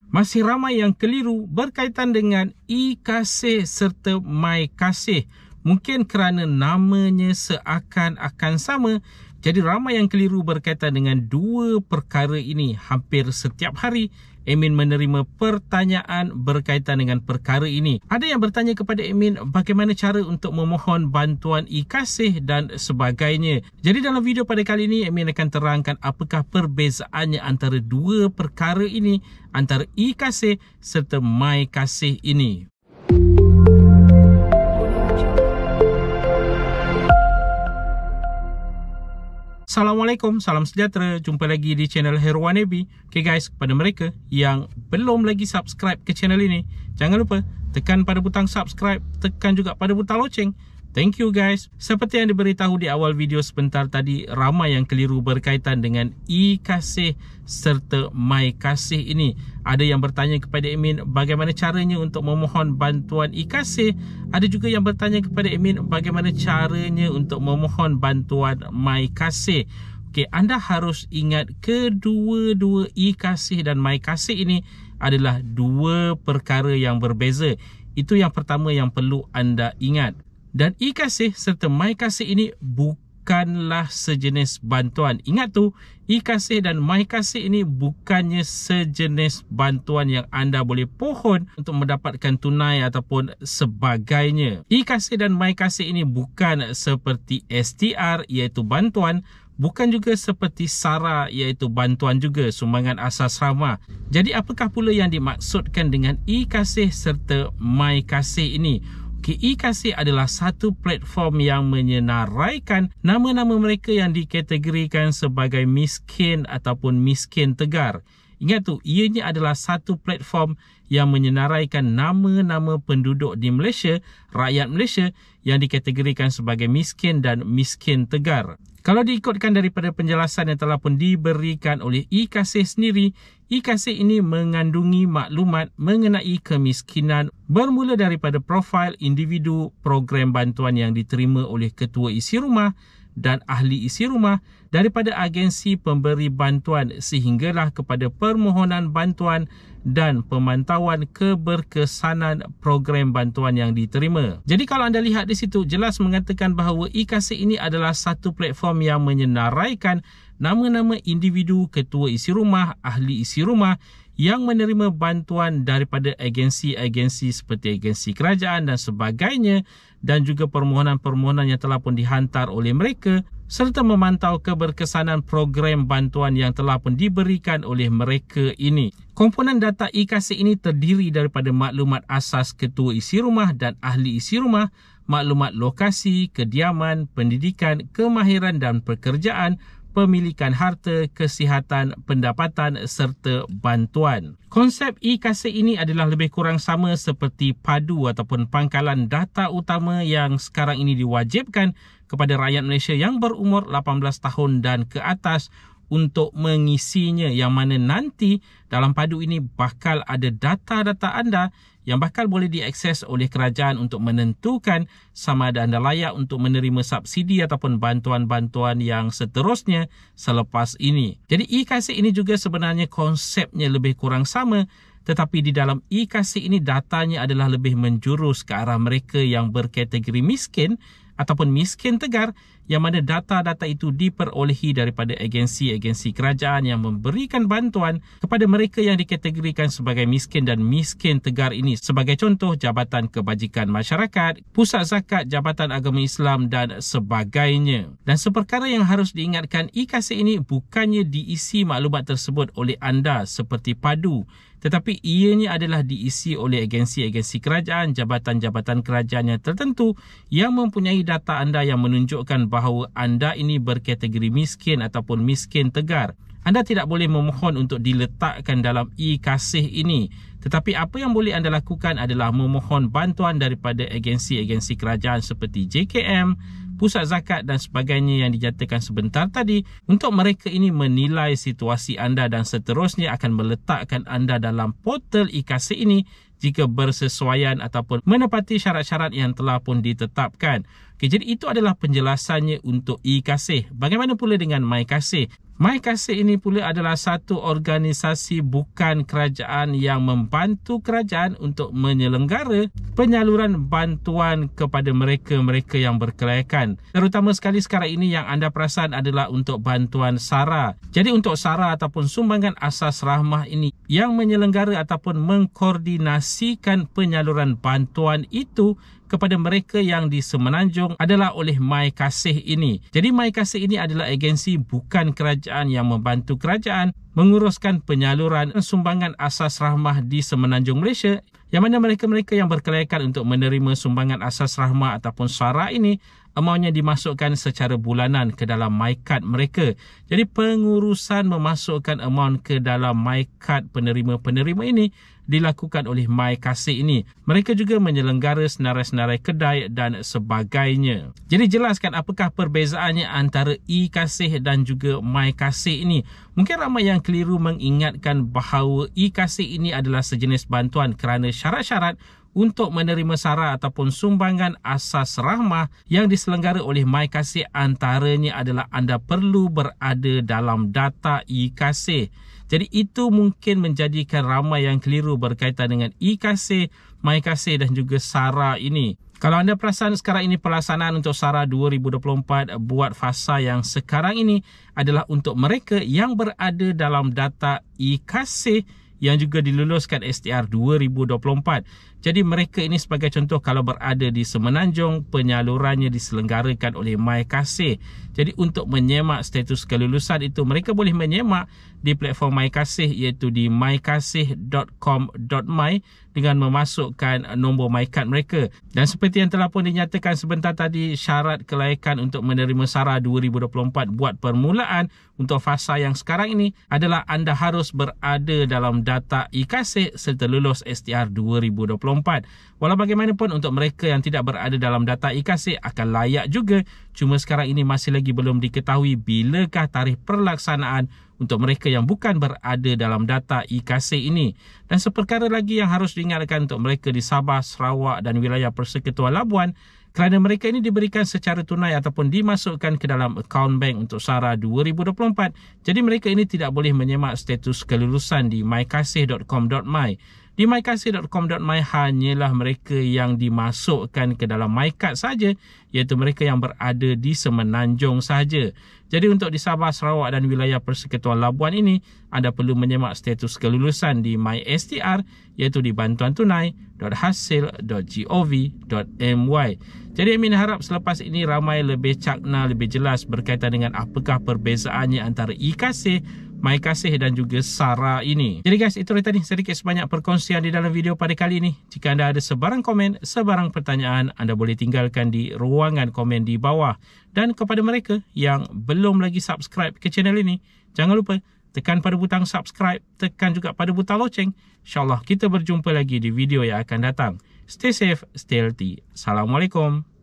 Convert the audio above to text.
Masih ramai yang keliru berkaitan dengan e-Kasih serta MyKasih. Mungkin kerana namanya seakan-akan sama, jadi ramai yang keliru berkaitan dengan dua perkara ini. Hampir setiap hari, admin menerima pertanyaan berkaitan dengan perkara ini. Ada yang bertanya kepada admin bagaimana cara untuk memohon bantuan e-Kasih dan sebagainya. Jadi dalam video pada kali ini, admin akan terangkan apakah perbezaannya antara dua perkara ini, antara e-Kasih serta MyKasih ini. Assalamualaikum, salam sejahtera. Jumpa lagi di channel Herwan Nabi. Okay guys, kepada mereka yang belum lagi subscribe ke channel ini, jangan lupa tekan pada butang subscribe, tekan juga pada butang loceng. Thank you guys. Seperti yang diberitahu di awal video sebentar tadi, ramai yang keliru berkaitan dengan e-Kasih serta MyKasih ini. Ada yang bertanya kepada admin bagaimana caranya untuk memohon bantuan e-Kasih. Ada juga yang bertanya kepada admin bagaimana caranya untuk memohon bantuan MyKasih. Okey, anda harus ingat kedua-dua e-Kasih dan MyKasih ini adalah dua perkara yang berbeza. Itu yang pertama yang perlu anda ingat. Dan e-Kasih serta MyKasih ini bukanlah sejenis bantuan. Ingat tu, e-Kasih dan MyKasih ini bukannya sejenis bantuan yang anda boleh pohon untuk mendapatkan tunai ataupun sebagainya. e-Kasih dan MyKasih ini bukan seperti STR iaitu bantuan, bukan juga seperti SARA iaitu bantuan juga, sumbangan asasrama. Jadi apakah pula yang dimaksudkan dengan e-Kasih serta MyKasih ini? e-Kasih adalah satu platform yang menyenaraikan nama-nama mereka yang dikategorikan sebagai miskin ataupun miskin tegar. Ingat tu, ianya adalah satu platform yang menyenaraikan nama-nama penduduk di Malaysia, rakyat Malaysia yang dikategorikan sebagai miskin dan miskin tegar. Kalau diikutkan daripada penjelasan yang telah pun diberikan oleh e-Kasih sendiri, e-Kasih ini mengandungi maklumat mengenai kemiskinan bermula daripada profil individu, program bantuan yang diterima oleh ketua isi rumah dan ahli isi rumah, daripada agensi pemberi bantuan sehinggalah kepada permohonan bantuan dan pemantauan keberkesanan program bantuan yang diterima. Jadi kalau anda lihat di situ, jelas mengatakan bahawa e-Kasih ini adalah satu platform yang menyenaraikan nama-nama individu, ketua isi rumah, ahli isi rumah yang menerima bantuan daripada agensi-agensi seperti agensi kerajaan dan sebagainya, dan juga permohonan-permohonan yang telah pun dihantar oleh mereka, serta memantau keberkesanan program bantuan yang telah pun diberikan oleh mereka ini. Komponen data e-Kasih ini terdiri daripada maklumat asas ketua isi rumah dan ahli isi rumah, maklumat lokasi, kediaman, pendidikan, kemahiran dan pekerjaan, pemilikan harta, kesihatan, pendapatan serta bantuan. Konsep e-Kasih ini adalah lebih kurang sama seperti padu ataupun pangkalan data utama yang sekarang ini diwajibkan kepada rakyat Malaysia yang berumur 18 tahun dan ke atas untuk mengisinya, yang mana nanti dalam padu ini bakal ada data-data anda yang bakal boleh diakses oleh kerajaan untuk menentukan sama ada anda layak untuk menerima subsidi ataupun bantuan-bantuan yang seterusnya selepas ini. Jadi e-Kasih ini juga sebenarnya konsepnya lebih kurang sama, tetapi di dalam e-Kasih ini datanya adalah lebih menjurus ke arah mereka yang berkategori miskin ataupun miskin tegar, yang mana data-data itu diperolehi daripada agensi-agensi kerajaan yang memberikan bantuan kepada mereka yang dikategorikan sebagai miskin dan miskin tegar ini. Sebagai contoh, Jabatan Kebajikan Masyarakat, Pusat Zakat, Jabatan Agama Islam dan sebagainya. Dan seperkara yang harus diingatkan, e-Kasih ini bukannya diisi maklumat tersebut oleh anda seperti padu, tetapi ianya adalah diisi oleh agensi-agensi kerajaan, jabatan-jabatan kerajaan yang tertentu yang mempunyai data anda yang menunjukkan bahawa anda ini berkategori miskin ataupun miskin tegar. Anda tidak boleh memohon untuk diletakkan dalam e-Kasih ini. Tetapi apa yang boleh anda lakukan adalah memohon bantuan daripada agensi-agensi kerajaan seperti JKM, Pusat Zakat dan sebagainya yang dinyatakan sebentar tadi, untuk mereka ini menilai situasi anda dan seterusnya akan meletakkan anda dalam portal e-Kasih ini jika bersesuaian ataupun menepati syarat-syarat yang telah pun ditetapkan. Okay, jadi itu adalah penjelasannya untuk e-Kasih. Bagaimana pula dengan MyKasih? MyKasih ini pula adalah satu organisasi bukan kerajaan yang membantu kerajaan untuk menyelenggara penyaluran bantuan kepada mereka-mereka yang berkelayakan. Terutama sekali sekarang ini yang anda perasan adalah untuk bantuan SARA. Jadi untuk SARA ataupun sumbangan asas rahmah ini yang menyelenggara ataupun mengkoordinasikan penyaluran bantuan itu kepada mereka yang di Semenanjung adalah oleh MyKasih ini. Jadi MyKasih ini adalah agensi bukan kerajaan yang membantu kerajaan menguruskan penyaluran sumbangan asas rahmah di Semenanjung Malaysia, yang mana mereka-mereka yang berkelayakan untuk menerima sumbangan asas rahmah ataupun SARA ini amountnya dimasukkan secara bulanan ke dalam MyKad mereka. Jadi pengurusan memasukkan amount ke dalam MyKad penerima-penerima ini dilakukan oleh MyKasih ini. Mereka juga menyelenggara senarai-senarai kedai dan sebagainya. Jadi jelaskan apakah perbezaannya antara e-Kasih dan juga MyKasih ini. Mungkin ramai yang keliru mengingatkan bahawa e-Kasih ini adalah sejenis bantuan kerana syarat-syarat untuk menerima SARA ataupun sumbangan asas rahmah yang diselenggara oleh MyKasih antaranya adalah anda perlu berada dalam data e-Kasih. Jadi itu mungkin menjadikan ramai yang keliru berkaitan dengan e-Kasih, MyKasih dan juga SARA ini. Kalau anda perasan sekarang ini pelaksanaan untuk SARA 2024 buat fasa yang sekarang ini adalah untuk mereka yang berada dalam data e-Kasih yang juga diluluskan STR 2024. Jadi mereka ini sebagai contoh kalau berada di Semenanjung, penyalurannya diselenggarakan oleh MyKasih. Jadi untuk menyemak status kelulusan itu, mereka boleh menyemak di platform MyKasih iaitu di mykasih.com.my dengan memasukkan nombor MyKad mereka. Dan seperti yang telah pun dinyatakan sebentar tadi, syarat kelayakan untuk menerima SARA 2024 buat permulaan untuk fasa yang sekarang ini adalah anda harus berada dalam data e-Kasih serta lulus STR 2024. Walau bagaimanapun untuk mereka yang tidak berada dalam data e-Kasih akan layak juga. Cuma sekarang ini masih lagi belum diketahui bilakah tarikh perlaksanaan untuk mereka yang bukan berada dalam data e-Kasih ini. Dan seperkara lagi yang harus diingatkan untuk mereka di Sabah, Sarawak dan wilayah Persekutuan Labuan, kerana mereka ini diberikan secara tunai ataupun dimasukkan ke dalam akaun bank untuk SARA 2024. Jadi mereka ini tidak boleh menyemak status kelulusan di mykasih.com.my. Di mykasih.com.my hanyalah mereka yang dimasukkan ke dalam MyKad saja, iaitu mereka yang berada di Semenanjung saja. Jadi untuk di Sabah, Sarawak dan wilayah Persekutuan Labuan ini, anda perlu menyemak status kelulusan di MySTR, iaitu di bantuantunai.hasil.gov.my. Jadi Amin harap selepas ini ramai lebih cakna, lebih jelas berkaitan dengan apakah perbezaannya antara e-Kasih, MyKasih dan juga SARA ini. Jadi guys, itu tadi sedikit sebanyak perkongsian di dalam video pada kali ini. Jika anda ada sebarang komen, sebarang pertanyaan, anda boleh tinggalkan di ruangan komen di bawah. Dan kepada mereka yang belum lagi subscribe ke channel ini, jangan lupa tekan pada butang subscribe, tekan juga pada butang loceng. InsyaAllah kita berjumpa lagi di video yang akan datang. Stay safe, stay healthy. Assalamualaikum.